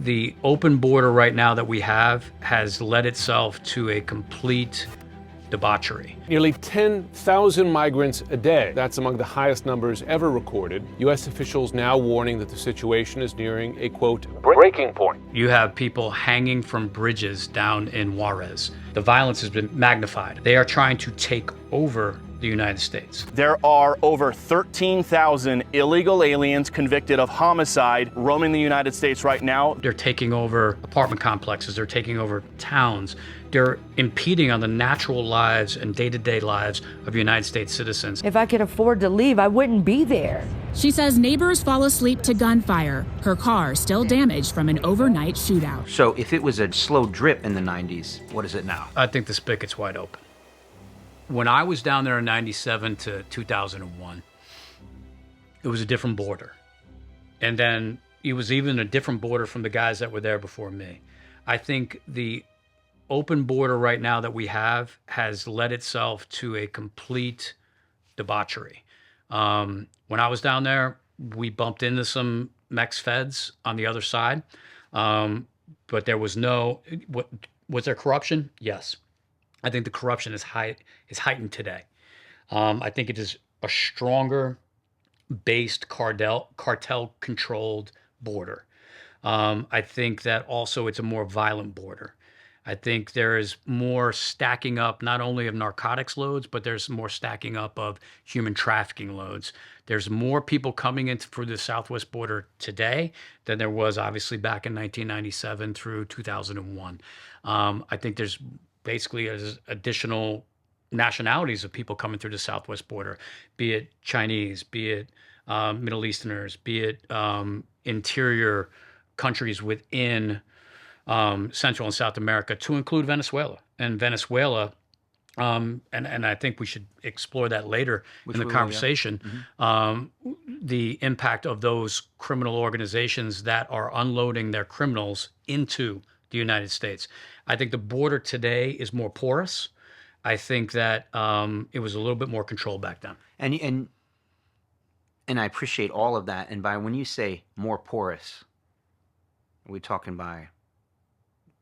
the open border right now that we have has led itself to a complete debauchery. Nearly 10,000 migrants a day. That's among the highest numbers ever recorded. U.S. officials now warning that the situation is nearing a, quote, breaking point. You have people hanging from bridges down in Juarez. The violence has been magnified. They are trying to take over the United States. There are over 13,000 illegal aliens convicted of homicide roaming the United States right now. They're taking over apartment complexes. They're taking over towns. They're impeding on the natural lives and day-to-day lives of United States citizens. If I could afford to leave, I wouldn't be there. She says neighbors fall asleep to gunfire. Her car still damaged from an overnight shootout. So if it was a slow drip in the 90s, what is it now? I think the spigot's wide open. When I was down there in 97 to 2001, it was a different border. And then it was even a different border from the guys that were there before me. I think the open border right now that we have has led itself to a complete debauchery. When I was down there, we bumped into some Mex feds on the other side, but there was was there corruption? Yes. I think the corruption is heightened today. I think it is a stronger based cartel controlled border. I think that also it's a more violent border. I think there is more stacking up, not only of narcotics loads, but there's more stacking up of human trafficking loads. There's more people coming in through the southwest border today than there was obviously back in 1997 through 2001. I think there's basically additional nationalities of people coming through the southwest border, be it Chinese, be it Middle Easterners, be it interior countries within Central and South America, to include Venezuela. And Venezuela, and I think we should explore that later in the conversation, the impact of those criminal organizations that are unloading their criminals into the United States. I think the border today is more porous. I think that it was a little bit more controlled back then. And I appreciate all of that. And by when you say more porous, are we talking by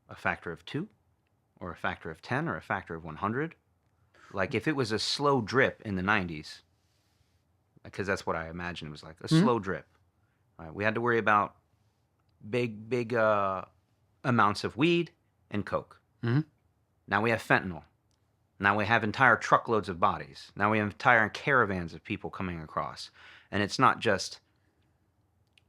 a factor of 2 or a factor of 10 or a factor of 100? Like if it was a slow drip in the 90s, because that's what I imagine it was like, a slow drip. Right? We had to worry about big amounts of weed and coke. Now we have fentanyl. Now we have entire truckloads of bodies. Now we have entire caravans of people coming across. And it's not just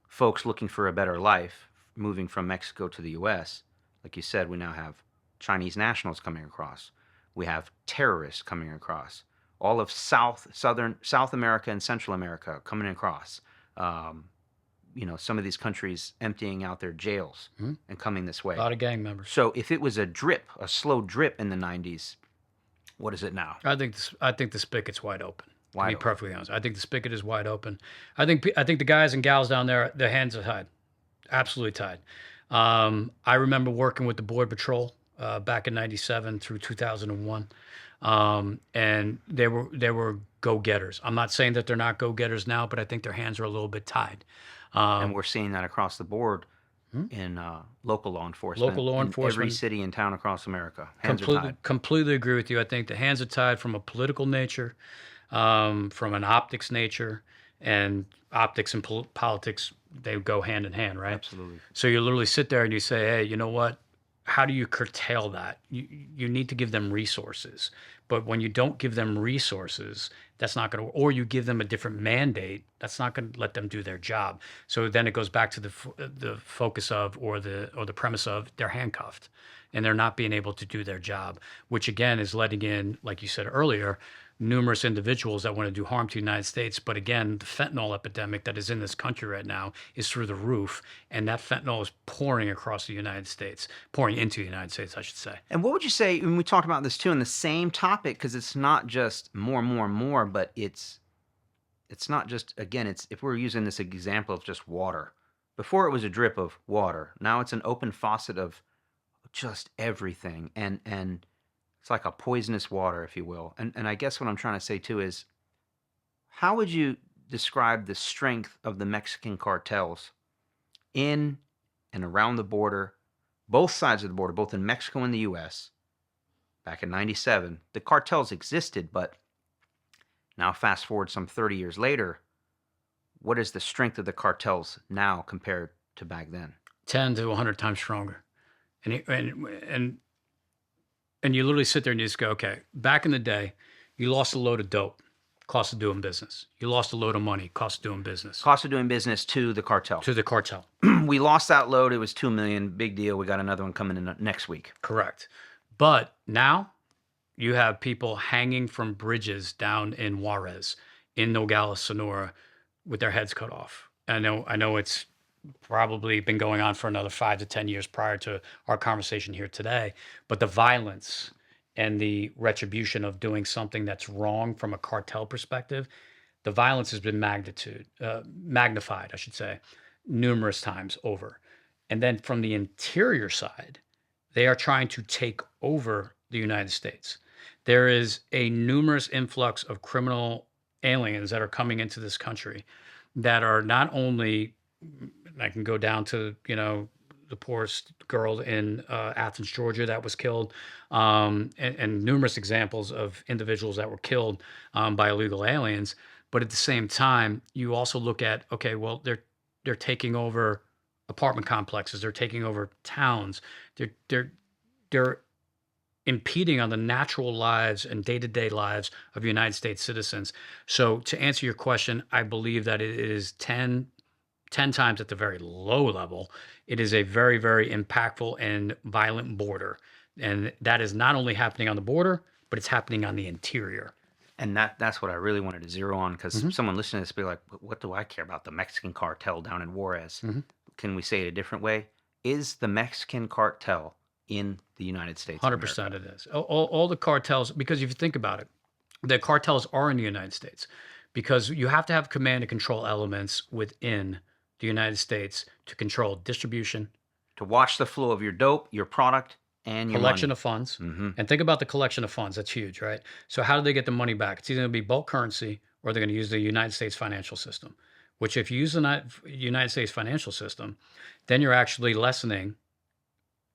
folks looking for a better life moving from Mexico to the U.S. Like you said, we now have Chinese nationals coming across. We have terrorists coming across. All of South America and Central America coming across. Some of these countries emptying out their jails and coming this way. A lot of gang members. So if it was a slow drip in the 90s, what is it now? I think the spigot's wide open. To be perfectly honest, I think the spigot is wide open. I think the guys and gals down there, their hands are tied, absolutely tied. I remember working with the Border Patrol back in '97 through 2001, and they were go-getters. I'm not saying that they're not go-getters now, but I think their hands are a little bit tied. And we're seeing that across the board in local law enforcement. Every city and town across America. Hands are tied. Completely agree with you. I think the hands are tied from a political nature, from an optics nature, and optics and politics, they go hand in hand, right? Absolutely. So you literally sit there and you say, hey, you know what? How do you curtail that? You need to give them resources. But when you don't give them resources, that's not going to, or you give them a different mandate, that's not going to let them do their job. So then it goes back to the focus of, or the premise of, they're handcuffed and they're not being able to do their job, which again is letting in, like you said earlier, numerous individuals that want to do harm to the United States. But again, the fentanyl epidemic that is in this country right now is through the roof. And that fentanyl is pouring across the United States, pouring into the United States, I should say. And what would you say, when we talked about this too, in the same topic, because it's not just more, but it's not just, again, it's, if we're using this example of just water, before it was a drip of water, now it's an open faucet of just everything. And it's like a poisonous water, if you will. And I guess what I'm trying to say too is, how would you describe the strength of the Mexican cartels in and around the border, both sides of the border, both in Mexico and the U.S., back in 97, the cartels existed, but now fast forward some 30 years later, what is the strength of the cartels now compared to back then? 10 to 100 times stronger. And you literally sit there and you just go, okay, back in the day, you lost a load of dope, cost of doing business. You lost a load of money, cost of doing business. Cost of doing business to the cartel. To the cartel. We lost that load. It was $2 million. Big deal. We got another one coming in next week. Correct. But now you have people hanging from bridges down in Juarez, in Nogales, Sonora, with their heads cut off. I know it's probably been going on for another 5 to 10 years prior to our conversation here today, but the violence and the retribution of doing something that's wrong from a cartel perspective, the violence has been magnified, I should say, numerous times over. And then from the interior side, they are trying to take over the United States. There is a numerous influx of criminal aliens that are coming into this country that are not only, I can go down to, the poorest girl in Athens, Georgia that was killed, and numerous examples of individuals that were killed by illegal aliens. But at the same time, you also look at, okay, well, they're taking over apartment complexes, they're taking over towns, they're impeding on the natural lives and day-to-day lives of United States citizens. So to answer your question, I believe that it is 10 times at the very low level. It is a very, very impactful and violent border. And that is not only happening on the border, but it's happening on the interior. And that's what I really wanted to zero on, because someone listening to this will be like, what do I care about the Mexican cartel down in Juarez? Can we say it a different way? Is the Mexican cartel in the United States? 100% it is. All the cartels, because if you think about it, the cartels are in the United States because you have to have command and control elements within the United States to control distribution, to watch the flow of your dope, your product, and your collection money. of funds. And think about the collection of funds. That's huge, right? So how do they get the money back? It's either going to be bulk currency or they're going to use the United States financial system, which if you use the United States financial system, then you're actually lessening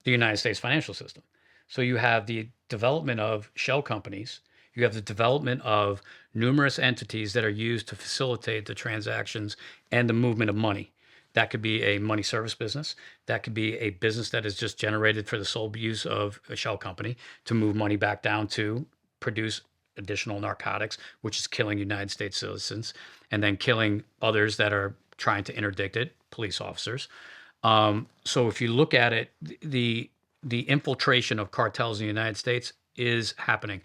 the United States financial system. So you have the development of shell companies. You have the development of numerous entities that are used to facilitate the transactions and the movement of money. That could be a money service business. That could be a business that is just generated for the sole use of a shell company to move money back down to produce additional narcotics, which is killing United States citizens and then killing others that are trying to interdict it, police officers. So if you look at it, the infiltration of cartels in the United States is happening.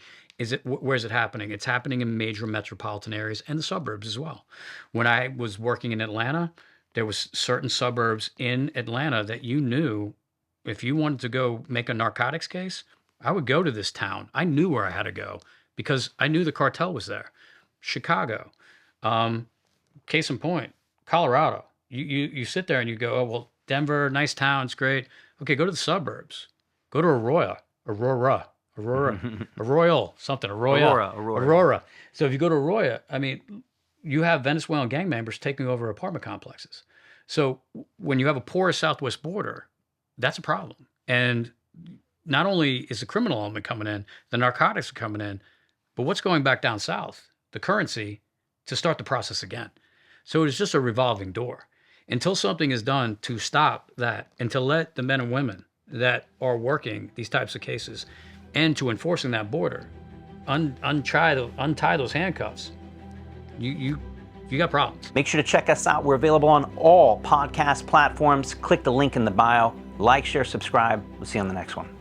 Where is it happening? It's happening in major metropolitan areas and the suburbs as well. When I was working in Atlanta, there was certain suburbs in Atlanta that you knew if you wanted to go make a narcotics case, I would go to this town. I knew where I had to go because I knew the cartel was there. Chicago, case in point, Colorado. You sit there and you go, oh, well, Denver, nice town, it's great. Okay, go to the suburbs. Go to Aurora. So if you go to Aurora, I mean, you have Venezuelan gang members taking over apartment complexes. So when you have a porous southwest border, that's a problem. And not only is the criminal element coming in, the narcotics are coming in, but what's going back down south? The currency to start the process again. So it's just a revolving door. Until something is done to stop that and to let the men and women that are working these types of cases and to enforcing that border untie those handcuffs, you got problems. Make sure to check us out. We're available on all podcast platforms. Click the link in the bio. Like, share, subscribe. We'll see you on the next one.